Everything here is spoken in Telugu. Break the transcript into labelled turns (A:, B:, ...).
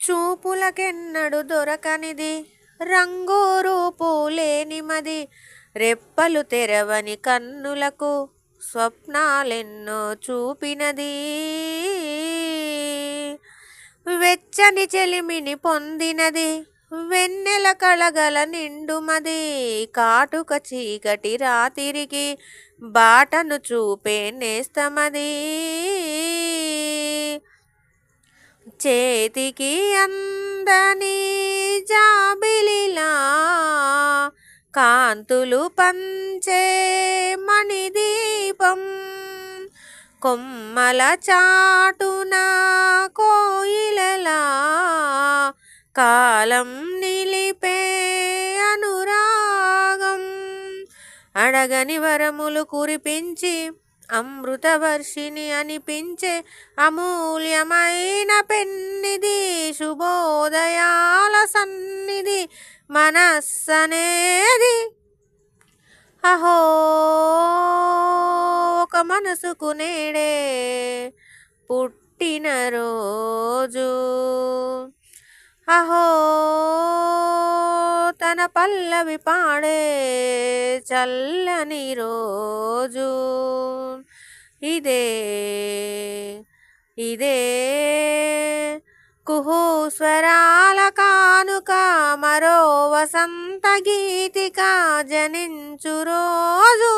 A: చూపులకెన్నడు దొరకనిది రంగు రూపు లేనిమది రెప్పలు తెరవని కన్నులకు స్వప్నాలెన్నో చూపినది వెచ్చని చెలిమిని పొందినది వెన్నెల కళగల నిండుమది కాటుక చీకటి రాతిరికి బాటను చూపే నేస్తమది చేతికి అందని జాబిలిలా కాంతులు పంచే మణిదీపం కొమ్మల చాటున కోయిలలా కాలం నిలిపే అనురాగం అడగని వరములు కురిపించి అమృతవర్షిని అనిపించే అమూల్యమైన పెన్నిది శుభోదయాల సన్నిధి మనస్సనేది అహో ఒక మనసుకు నేడే పుట్టిన రోజు అహో తన పల్లవి పాడే చల్లని రోజు ఇదే ఇదే కుహూ స్వరాల కానుక మరో వసంత గీతిక జనించు రోజు